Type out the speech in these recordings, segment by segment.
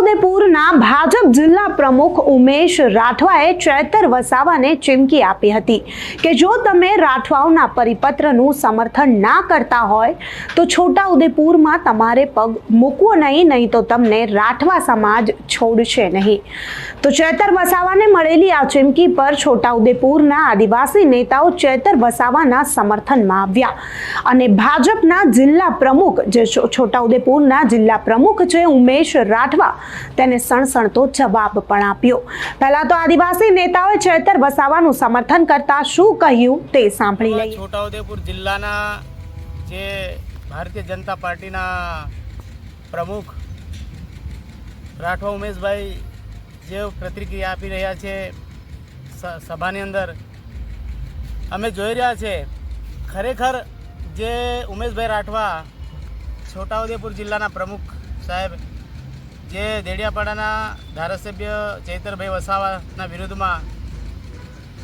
છોટાઉદેપુરના ભાજપ જિલ્લા પ્રમુખ ઉમેશ રાઠવાએ ચેતર વસાવાને ચીમકી આપી હતી કે જો તમે રાઠવાઓના પરિપત્રનું સમર્થન ના કરતા હોય તો છોટાઉદેપુરમાં તમારે પગ મૂકવો નહીં તો તમને રાઠવા સમાજ છોડશે નહીં। તો ચેતર વસાવાને મળેલી આ ચીમકી પર છોટાઉદેપુરના આદિવાસી નેતાઓ ચેતર વસાવાના સમર્થનમાં આવ્યા અને ભાજપના જિલ્લા પ્રમુખ જે છોટાઉદેપુરના જિલ્લા પ્રમુખ છે ઉમેશ રાઠવા તેને સણસણતો જવાબ પણ આપ્યો। પહેલા તો આદિવાસી નેતાઓએ ચેતર વસાવાનું સમર્થન કરતા શું કહ્યું તે સાંભળી લઈએ। છોટાઉદેપુર જિલ્લાના જે ભારતીય જનતા પાર્ટીના પ્રમુખ રાઠવા ઉમેશભાઈ જે પ્રતિક્રિયા આપી રહ્યા છે સભાની અંદર અમે જોઈ રહ્યા છે। ખરેખર જે ઉમેશભાઈ રાઠવા છોટાઉદેપુર જિલ્લાના પ્રમુખ સાહેબ જે દેડિયાપાડાના ધારાસભ્ય ચૈતરભાઈ વસાવાના વિરુદ્ધમાં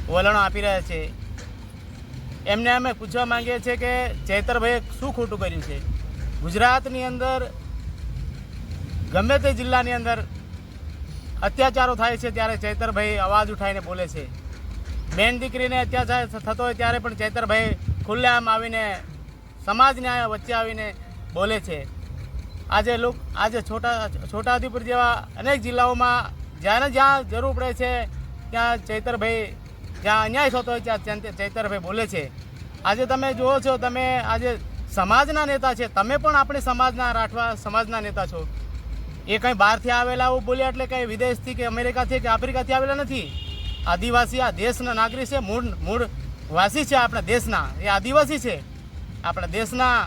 વલણો આપી રહ્યા છે એમને અમે પૂછવા માંગીએ છીએ કે ચૈતરભાઈએ શું ખોટું કર્યું છે। ગુજરાતની અંદર ગમે તે જિલ્લાની અંદર અત્યાચારો થાય છે ત્યારે ચૈતરભાઈ અવાજ ઉઠાવીને બોલે છે। બેન દીકરીને અત્યાચાર થતો હોય ત્યારે પણ ચૈતરભાઈ ખુલ્લેઆમ આવીને સમાજને વચ્ચે આવીને બોલે છે। આજે છોટાઉદેપુર જેવા અનેક જિલ્લાઓમાં જ્યાં જરૂર પડે છે ત્યાં ચૈતરભાઈ જ્યાં અન્યાય થતો હોય ત્યાં ચૈતરભાઈ બોલે છે। આજે તમે જુઓ છો તમે આજે સમાજના નેતા છે, તમે પણ આપણે સમાજના રાઠવા સમાજના નેતા છો। એ કંઈ બહારથી આવેલા આવું બોલ્યા એટલે કંઈ વિદેશથી કે અમેરિકાથી કે આફ્રિકાથી આવેલા નથી। આદિવાસી આ દેશના નાગરિક છે, મૂળ વાસી છે આપણા દેશના, એ આદિવાસી છે આપણા દેશના,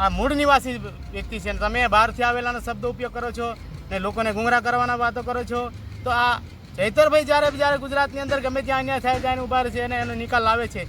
આ મૂળ નિવાસી વ્યક્તિ છે। તમે બહારથી આવેલાનો શબ્દ ઉપયોગ કરો છો ને લોકોને ગુંગરા કરવાના વાતો કરો છો। તો આ ચૈતરભાઈ જ્યારે ગુજરાતની અંદર ગમે ત્યાં અન્યાય થાય ત્યારે ઉભા છે અને એનો નિકાલ લાવે છે।